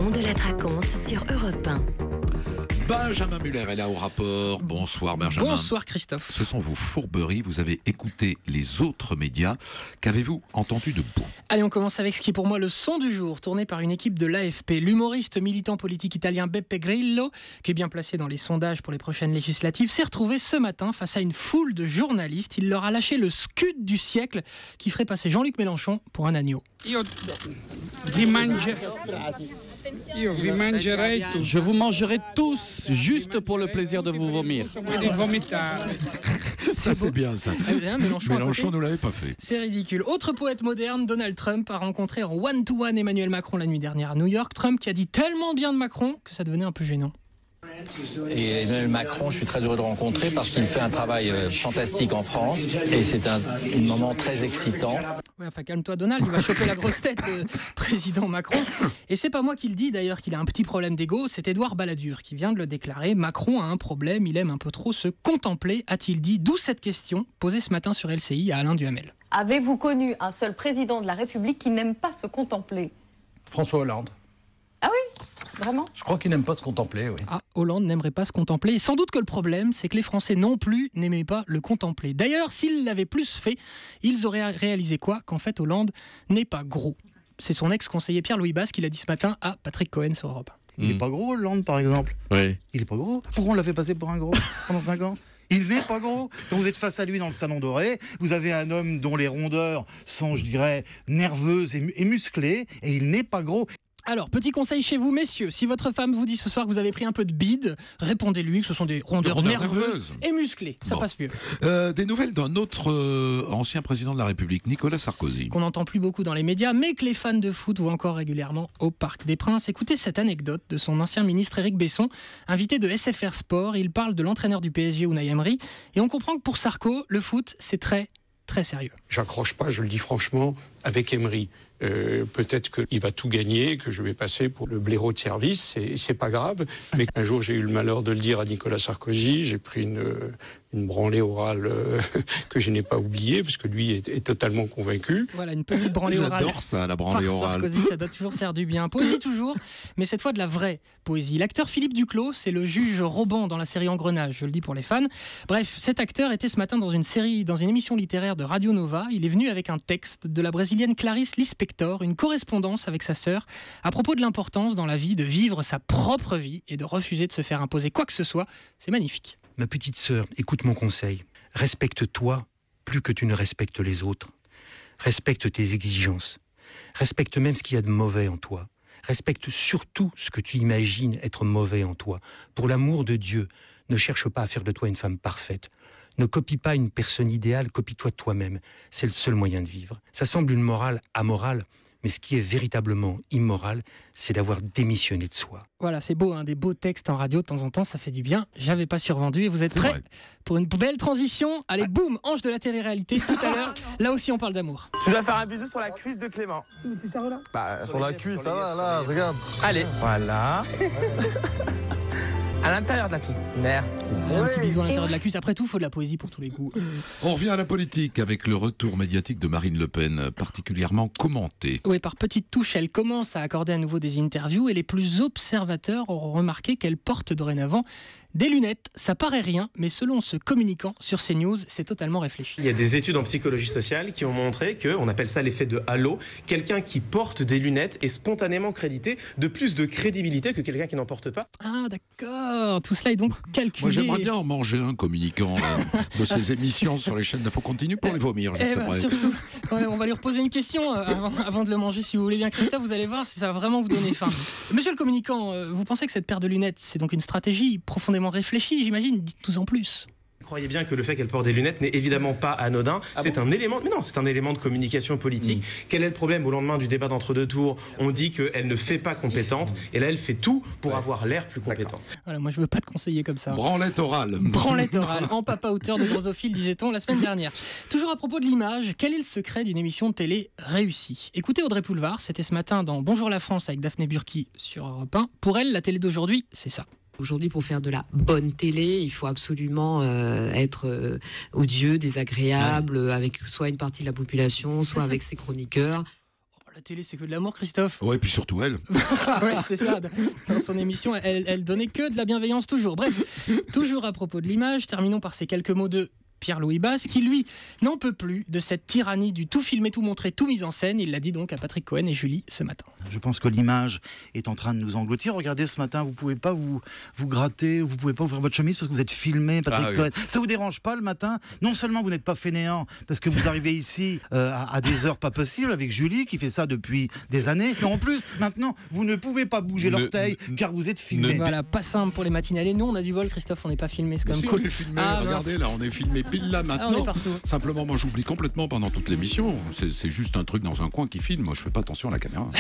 On de la raconte sur Europe 1. Benjamin Muller est là au rapport. Bonsoir Benjamin. Bonsoir Christophe. Ce sont vos fourberies, vous avez écouté les autres médias. Qu'avez-vous entendu de beau ? Allez, on commence avec ce qui est pour moi le son du jour, tourné par une équipe de l'AFP. L'humoriste militant politique italien Beppe Grillo, qui est bien placé dans les sondages pour les prochaines législatives, s'est retrouvé ce matin face à une foule de journalistes. Il leur a lâché le scud du siècle qui ferait passer Jean-Luc Mélenchon pour un agneau. Je vous mangerai tous, juste pour le plaisir de vous vomir. Ça c'est bien ça. Mélenchon ne l'avait pas fait. C'est ridicule. Autre poète moderne, Donald Trump a rencontré en one-to-one Emmanuel Macron la nuit dernière à New York. Trump qui a dit tellement bien de Macron que ça devenait un peu gênant. Et Emmanuel Macron, je suis très heureux de le rencontrer parce qu'il fait un travail fantastique en France et c'est un moment très excitant. Ouais, enfin calme-toi Donald, il va choper la grosse tête le président Macron. Et c'est pas moi qui le dis d'ailleurs qu'il a un petit problème d'ego, c'est Édouard Balladur qui vient de le déclarer. Macron a un problème, il aime un peu trop se contempler, a-t-il dit. D'où cette question posée ce matin sur LCI à Alain Duhamel. Avez-vous connu un seul président de la République qui n'aime pas se contempler ? François Hollande. Ah oui ? Vraiment ? Je crois qu'il n'aime pas se contempler, oui. Ah, Hollande n'aimerait pas se contempler. Et sans doute que le problème, c'est que les Français non plus n'aimaient pas le contempler. D'ailleurs, s'ils l'avaient plus fait, ils auraient réalisé quoi ? Qu'en fait, Hollande n'est pas gros. C'est son ex-conseiller Pierre-Louis Basse qui l'a dit ce matin à Patrick Cohen sur Europe 1. Il n'est pas gros, Hollande, par exemple. Oui. Il n'est pas gros. Pourquoi on l'a fait passer pour un gros pendant 5 ans ? Il n'est pas gros. Quand vous êtes face à lui dans le Salon Doré, vous avez un homme dont les rondeurs sont, je dirais, nerveuses et musclées, et il n'est pas gros. Alors, petit conseil chez vous, messieurs, si votre femme vous dit ce soir que vous avez pris un peu de bide, répondez-lui que ce sont des rondeurs nerveuses et musclées, ça passe mieux. Des nouvelles d'un autre ancien président de la République, Nicolas Sarkozy. Qu'on n'entend plus beaucoup dans les médias, mais que les fans de foot voient encore régulièrement au Parc des Princes. Écoutez cette anecdote de son ancien ministre Éric Besson, invité de SFR Sport. Il parle de l'entraîneur du PSG, Unai Emery, et on comprend que pour Sarko, le foot, c'est très, très sérieux. J'accroche pas, je le dis franchement, avec Emery. Peut-être qu'il va tout gagner, que je vais passer pour le blaireau de service, c'est pas grave. Mais un jour, j'ai eu le malheur de le dire à Nicolas Sarkozy, j'ai pris une branlée orale que je n'ai pas oubliée, parce que lui est totalement convaincu. Voilà, une petite branlée orale. J'adore ça, la branlée orale. Sarkozy, ça doit toujours faire du bien. Poésie toujours, mais cette fois de la vraie poésie. L'acteur Philippe Duclos, c'est le juge Roban dans la série Engrenage, je le dis pour les fans. Bref, cet acteur était ce matin dans une émission littéraire de Radio Nova. Il est venu avec un texte de la brésilienne Clarice Lispector, une correspondance avec sa sœur, à propos de l'importance dans la vie de vivre sa propre vie et de refuser de se faire imposer quoi que ce soit. C'est magnifique. Ma petite sœur, écoute mon conseil. Respecte-toi plus que tu ne respectes les autres. Respecte tes exigences. Respecte même ce qu'il y a de mauvais en toi. Respecte surtout ce que tu imagines être mauvais en toi. Pour l'amour de Dieu, ne cherche pas à faire de toi une femme parfaite. Ne copie pas une personne idéale, copie-toi toi-même. C'est le seul moyen de vivre. Ça semble une morale amorale, mais ce qui est véritablement immoral, c'est d'avoir démissionné de soi. Voilà, c'est beau, hein, des beaux textes en radio de temps en temps, ça fait du bien. J'avais pas survendu et vous êtes prêts pour une belle transition. Allez, boum, ange de la télé-réalité, tout à l'heure. Là aussi, on parle d'amour. Tu dois faire un bisou sur la cuisse de Clément. Mais t'es sérieux là ? Bah, sur la cuisse, ça va, là, regarde. Allez, voilà. À l'intérieur de la cuisse. Merci. Un petit bisou à l'intérieur de la cuisse. Après tout, il faut de la poésie pour tous les goûts. On revient à la politique avec le retour médiatique de Marine Le Pen, particulièrement commenté. Oui, par petites touches, elle commence à accorder à nouveau des interviews et les plus observateurs auront remarqué qu'elle porte dorénavant des lunettes. Ça paraît rien, mais selon ce communicant sur CNews, c'est totalement réfléchi. Il y a des études en psychologie sociale qui ont montré qu'on appelle ça l'effet de halo. Quelqu'un qui porte des lunettes est spontanément crédité de plus de crédibilité que quelqu'un qui n'en porte pas. Ah d'accord, tout cela est donc calculé. Moi j'aimerais bien en manger un communicant de ces émissions sur les chaînes d'info continue pour les vomir juste après. Surtout, on va lui reposer une question avant de le manger si vous voulez bien Christophe, vous allez voir si ça va vraiment vous donner faim. Monsieur le communicant, vous pensez que cette paire de lunettes c'est donc une stratégie profondément réfléchie, j'imagine, dites-nous en plus. Croyez bien que le fait qu'elle porte des lunettes n'est évidemment pas anodin. C'est un élément, mais non, c'est un élément de communication politique. Quel est le problème au lendemain du débat d'entre-deux tours ? On dit qu'elle ne fait pas compétente, et là elle fait tout pour avoir l'air plus compétente. Voilà, moi je veux pas te conseiller comme ça. Branlette orale. Branlette orale, en papa hauteur de drosophile, disait-on la semaine dernière. Toujours à propos de l'image, quel est le secret d'une émission de télé réussie ? Écoutez Audrey Pulvar, c'était ce matin dans Bonjour la France avec Daphné Burki sur Europe 1. Pour elle, la télé d'aujourd'hui, c'est ça. Aujourd'hui, pour faire de la bonne télé, il faut absolument être odieux, désagréable, avec soit une partie de la population, soit avec ses chroniqueurs. La télé, c'est que de l'amour, Christophe. Ouais, puis surtout elle. Ouais, c'est ça. Dans son émission, elle donnait que de la bienveillance toujours. Bref, toujours à propos de l'image, terminons par ces quelques mots de Pierre-Louis Basse, qui lui n'en peut plus de cette tyrannie du tout filmé, tout montré, tout mis en scène. Il l'a dit donc à Patrick Cohen et Julie ce matin. Je pense que l'image est en train de nous engloutir. Regardez ce matin, vous pouvez pas vous gratter, vous pouvez pas ouvrir votre chemise parce que vous êtes filmé, Patrick Cohen. Ça vous dérange pas le matin? Non seulement vous n'êtes pas fainéant parce que vous arrivez ici à des heures pas possibles avec Julie qui fait ça depuis des années, mais en plus maintenant vous ne pouvez pas bouger l'orteil car vous êtes filmé. Voilà, pas simple pour les matinales. Nous on a du vol, Christophe, on n'est pas filmé, c'est quand même cool. On est filmé, regardez là, on est filmé pile là maintenant. Simplement, moi j'oublie complètement pendant toute l'émission. C'est juste un truc dans un coin qui filme. Moi je fais pas attention à la caméra.